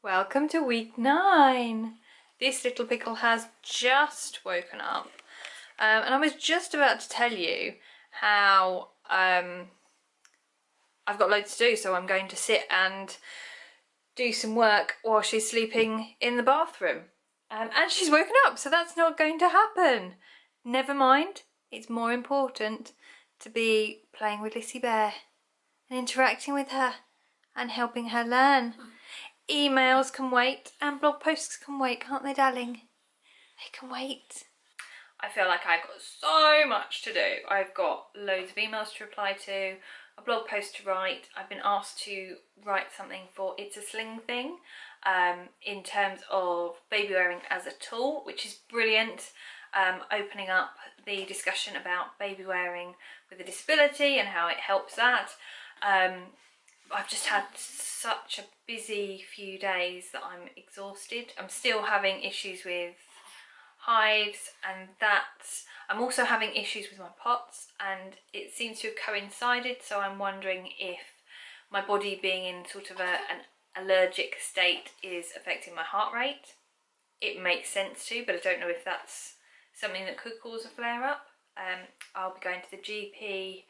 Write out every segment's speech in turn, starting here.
Welcome to week 9. This little pickle has just woken up, and I was just about to tell you how I've got loads to do, so I'm going to sit and do some work while she's sleeping in the bathroom. And she's woken up, so that's not going to happen. Never mind, it's more important to be playing with Lissy Bear and interacting with her and helping her learn. Emails can wait and blog posts can wait, can't they, darling? They can wait. I feel like I've got so much to do. I've got loads of emails to reply to, a blog post to write. I've been asked to write something for It's a Sling thing in terms of baby wearing as a tool, which is brilliant. Opening up the discussion about baby wearing with a disability and how it helps that. I've just had such a busy few days that I'm exhausted. I'm still having issues with hives, and I'm also having issues with my POTS, and it seems to have coincided, so I'm wondering if my body being in sort of an allergic state is affecting my heart rate. It makes sense to, but I don't know if that's something that could cause a flare-up. I'll be going to the GP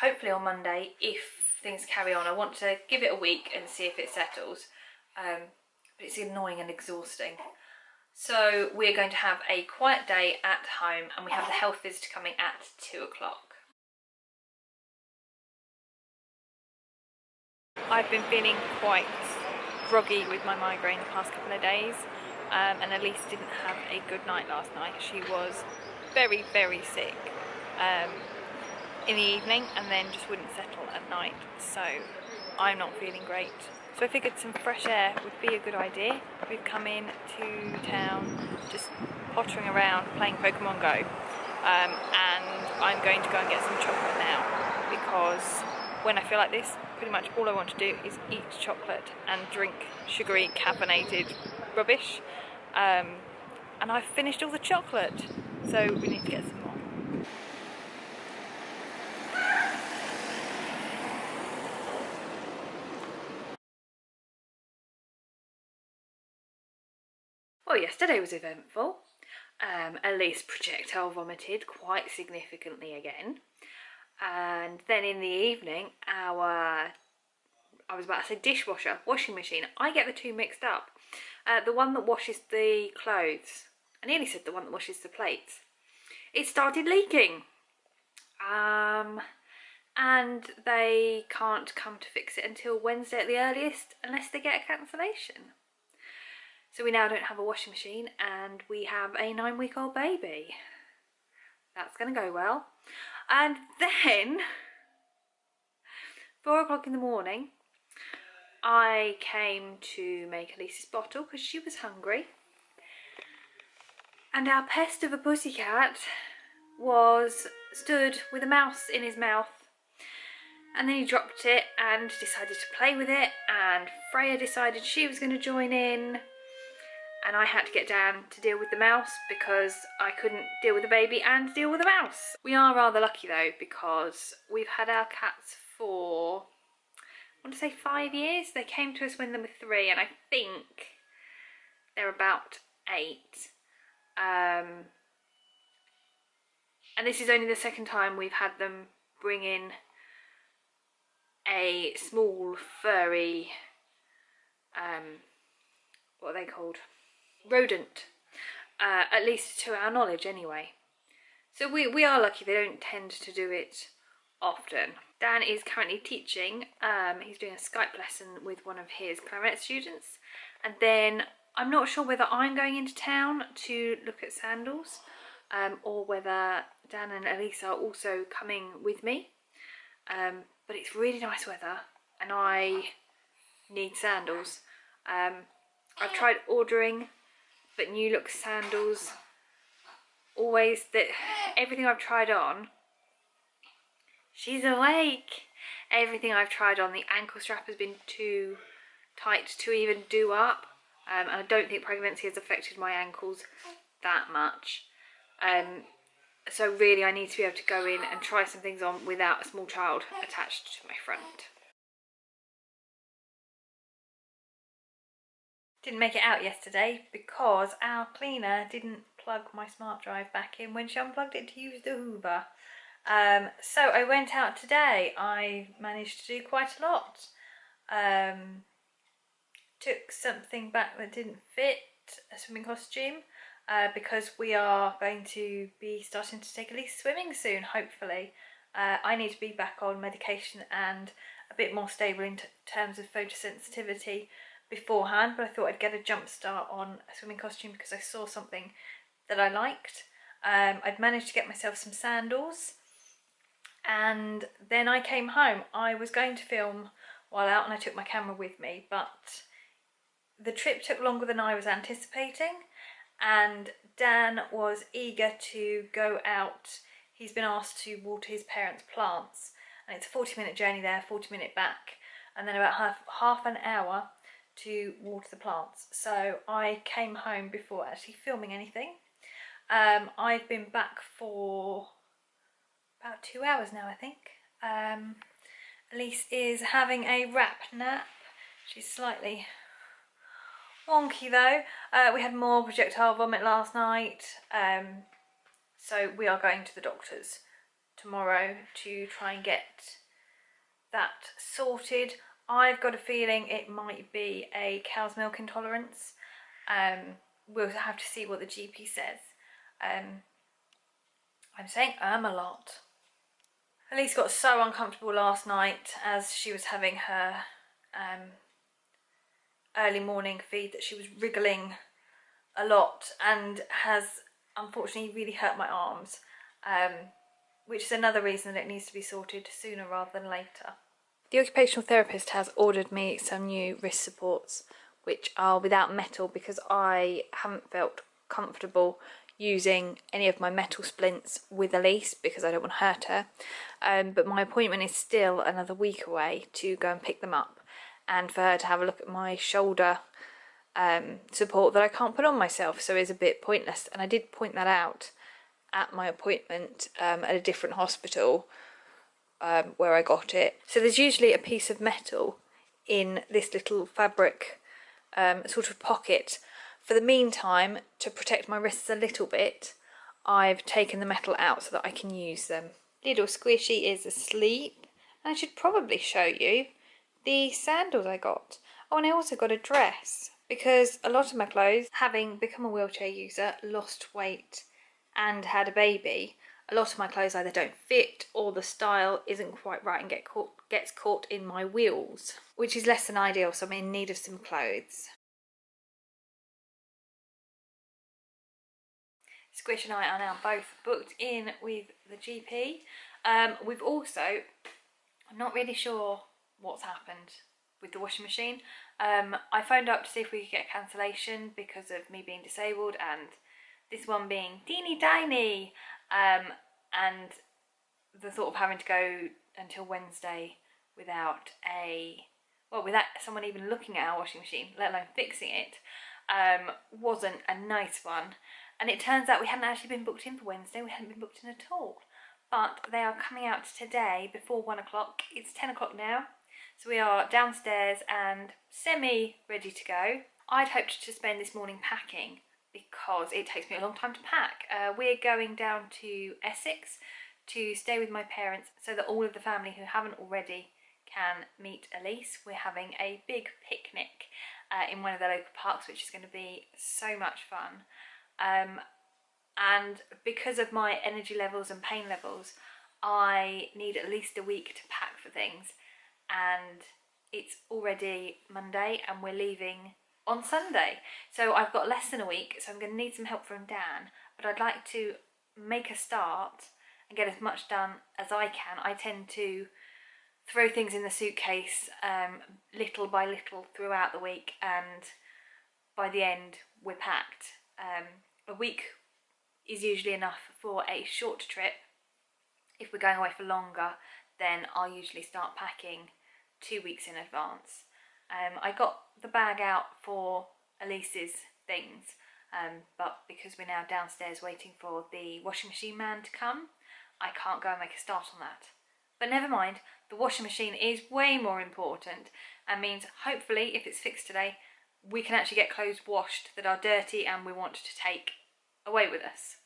hopefully on Monday if things carry on. I want to give it a week and see if it settles, but it's annoying and exhausting. So we're going to have a quiet day at home, and we have the health visitor coming at 2 o'clock. I've been feeling quite groggy with my migraine the past couple of days, and Elise didn't have a good night last night. She was very, very sick in the evening and then just wouldn't settle at night, so I'm not feeling great. So I figured some fresh air would be a good idea. We've come in to town, just pottering around playing Pokemon Go, and I'm going to go and get some chocolate now, because when I feel like this, pretty much all I want to do is eat chocolate and drink sugary caffeinated rubbish, and I've finished all the chocolate, so we need to get some more. Well, yesterday was eventful. Elise projectile vomited quite significantly again, and then in the evening I was about to say dishwasher, washing machine, I get the two mixed up. The one that washes the clothes, I nearly said the one that washes the plates, it started leaking, and they can't come to fix it until Wednesday at the earliest unless they get a cancellation. So we now don't have a washing machine, and we have a 9-week-old baby. That's going to go well. And then, 4 o'clock in the morning, I came to make Elise's bottle because she was hungry. And our pest of a pussycat stood with a mouse in his mouth. And then he dropped it and decided to play with it, and Freya decided she was going to join in. And I had to get down to deal with the mouse because I couldn't deal with the baby and deal with the mouse. We are rather lucky though, because we've had our cats for, I want to say 5 years. They came to us when they were 3, and I think they're about 8. And this is only the second time we've had them bring in a small furry, what are they called? Rodent, at least to our knowledge anyway. So we are lucky. They don't tend to do it often. Dan is currently teaching. He's doing a Skype lesson with one of his clarinet students, and then I'm not sure whether I'm going into town to look at sandals, or whether Dan and Elise are also coming with me, but it's really nice weather and I need sandals. I've tried ordering, but New Look sandals, everything I've tried on, she's awake. Everything I've tried on, the ankle strap has been too tight to even do up, and I don't think pregnancy has affected my ankles that much. So really I need to be able to go in and try some things on without a small child attached to my front. didn't make it out yesterday because our cleaner didn't plug my smart drive back in when she unplugged it to use the Hoover. So I went out today. I managed to do quite a lot. Took something back that didn't fit, a swimming costume, because we are going to be starting to take Elise swimming soon, hopefully. I need to be back on medication and a bit more stable in terms of photosensitivity beforehand, but I thought I'd get a jump start on a swimming costume because I saw something that I liked. I'd managed to get myself some sandals, and then I came home. I was going to film while out and I took my camera with me, but the trip took longer than I was anticipating, and Dan was eager to go out. He's been asked to water his parents' plants, and it's a 40-minute journey there, 40-minute back, and then about half an hour to water the plants. So I came home before actually filming anything. I've been back for about 2 hours now, I think. Elise is having a wrap nap. She's slightly wonky though. We had more projectile vomit last night, so we are going to the doctor's tomorrow to try and get that sorted. I've got a feeling it might be a cow's milk intolerance. We'll have to see what the GP says. I'm saying a lot. Elise got so uncomfortable last night as she was having her early morning feed that she was wriggling a lot and has unfortunately really hurt my arms, which is another reason that it needs to be sorted sooner rather than later. The occupational therapist has ordered me some new wrist supports which are without metal because I haven't felt comfortable using any of my metal splints with Elise because I don't want to hurt her, but my appointment is still another week away to go and pick them up and for her to have a look at my shoulder support that I can't put on myself, so it's a bit pointless. And I did point that out at my appointment at a different hospital where I got it. So there's usually a piece of metal in this little fabric sort of pocket. For the meantime, to protect my wrists a little bit, I've taken the metal out so that I can use them. Little Squishy is asleep, and I should probably show you the sandals I got. Oh, and I also got a dress because a lot of my clothes, having become a wheelchair user, lost weight and had a baby, a lot of my clothes either don't fit or the style isn't quite right and gets caught in my wheels, which is less than ideal, so I'm in need of some clothes. Squish and I are now both booked in with the GP. We've also, I'm not really sure what's happened with the washing machine. I phoned up to see if we could get a cancellation because of me being disabled and this one being teeny tiny, and the thought of having to go until Wednesday without someone even looking at our washing machine, let alone fixing it, wasn't a nice one. And it turns out we hadn't actually been booked in for Wednesday, we hadn't been booked in at all. But they are coming out today before 1 o'clock. It's 10 o'clock now, so we are downstairs and semi-ready to go. I'd hoped to spend this morning packing because it takes me a long time to pack. We're going down to Essex to stay with my parents so that all of the family who haven't already can meet Elise. We're having a big picnic in one of the local parks, which is going to be so much fun. And because of my energy levels and pain levels, I need at least a week to pack for things, and it's already Monday and we're leaving on Sunday, so I've got less than a week, so I'm going to need some help from Dan, but I'd like to make a start and get as much done as I can. I tend to throw things in the suitcase little by little throughout the week, and by the end we're packed. A week is usually enough for a short trip. If we're going away for longer, then I'll usually start packing 2 weeks in advance. I got the bag out for Elise's things, but because we're now downstairs waiting for the washing machine man to come, I can't go and make a start on that. But never mind, the washing machine is way more important and means hopefully if it's fixed today, we can actually get clothes washed that are dirty and we want to take away with us.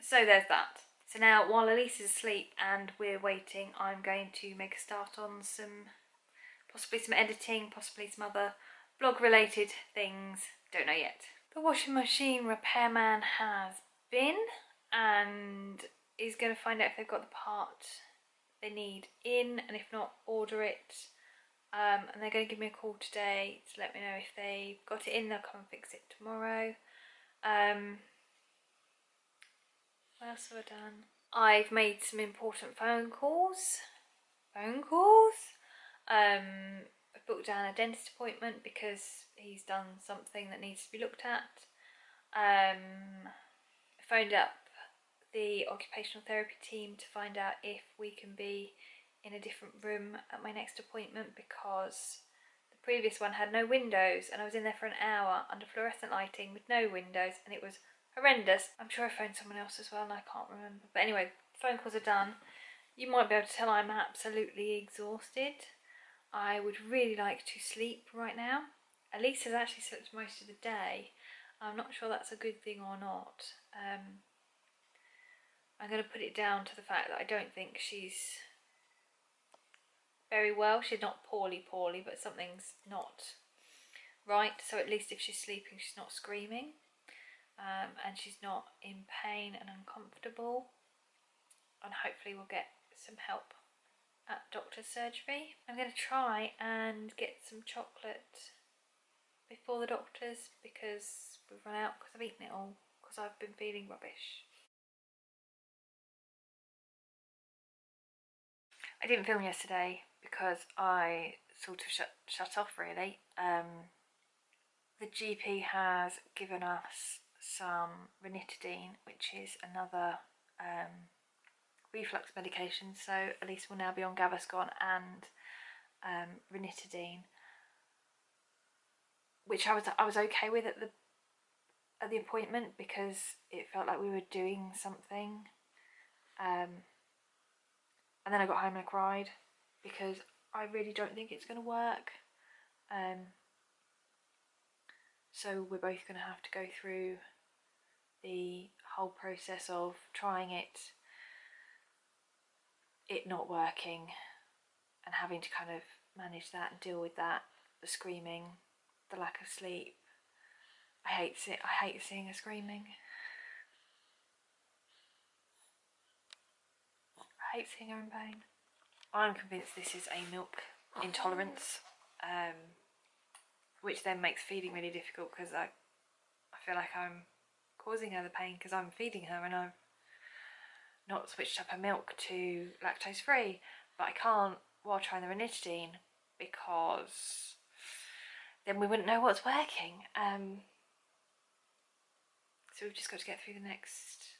So there's that. So now while Elise is asleep and we're waiting, I'm going to make a start on possibly some editing, possibly some other vlog related things, don't know yet. The washing machine repairman has been and is going to find out if they've got the part they need in, and if not, order it. And they're going to give me a call today to let me know if they've got it in. They'll come and fix it tomorrow. What else have I done? I've made some important phone calls. I've booked down a dentist appointment because he's done something that needs to be looked at. I phoned up the occupational therapy team to find out if we can be in a different room at my next appointment, because the previous one had no windows and I was in there for an hour under fluorescent lighting with no windows and it was horrendous. I'm sure I phoned someone else as well and I can't remember. But anyway, phone calls are done. You might be able to tell I'm absolutely exhausted. I would really like to sleep right now. Elise has actually slept most of the day. I'm not sure that's a good thing or not. I'm going to put it down to the fact that I don't think she's very well. She's not poorly, but something's not right. So at least if she's sleeping, she's not screaming. And she's not in pain and uncomfortable. And hopefully we'll get some help at doctor's surgery. I'm going to try and get some chocolate before the doctor's because we've run out because I've eaten it all because I've been feeling rubbish. I didn't film yesterday because I sort of shut off really. The GP has given us some ranitidine, which is another reflux medication, so Elise will now be on Gaviscon and ranitidine, which I was okay with at the appointment because it felt like we were doing something. And then I got home and I cried because I really don't think it's going to work. So we're both going to have to go through the whole process of trying it not working and having to kind of manage that and deal with that, the screaming, the lack of sleep. I hate seeing her screaming. I hate seeing her in pain. I'm convinced this is a milk intolerance, which then makes feeding really difficult because I feel like I'm causing her the pain because I'm feeding her and I've not switched up her milk to lactose free, but I can't while trying the ranitidine because then we wouldn't know what's working. So we've just got to get through the next.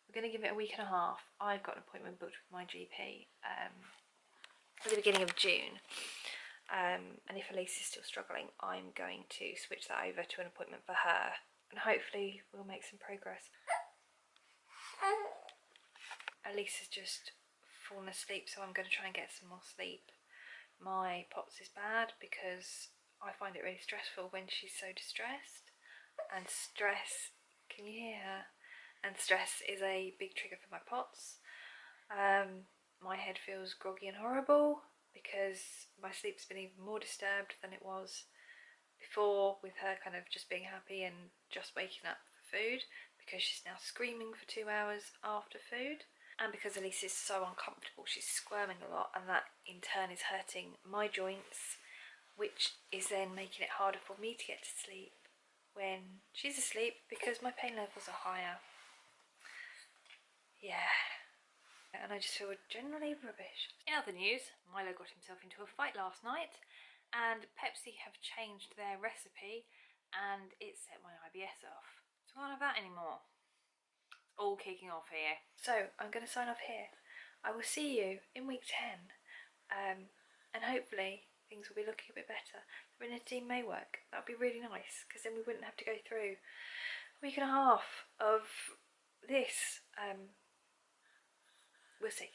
We're going to give it a week and a half. I've got an appointment booked with my GP at the beginning of June. And if Elise is still struggling, I'm going to switch that over to an appointment for her, and hopefully we'll make some progress. Elise has just fallen asleep, so I'm going to try and get some more sleep. My POTS is bad because I find it really stressful when she's so distressed, and stress, can you hear her? And stress is a big trigger for my POTS. My head feels groggy and horrible because my sleep's been even more disturbed than it was before, with her kind of just being happy and just waking up for food, because she's now screaming for 2 hours after food. And because Elise is so uncomfortable, she's squirming a lot, and that in turn is hurting my joints, which is then making it harder for me to get to sleep when she's asleep because my pain levels are higher. Yeah. And I just feel generally rubbish. In other news, Milo got himself into a fight last night, and Pepsi have changed their recipe and it set my IBS off. So I can't have that anymore. All kicking off here. So I'm going to sign off here. I will see you in week 10, and hopefully things will be looking a bit better. The ranitidine may work. That would be really nice because then we wouldn't have to go through a week and a half of this. We'll see.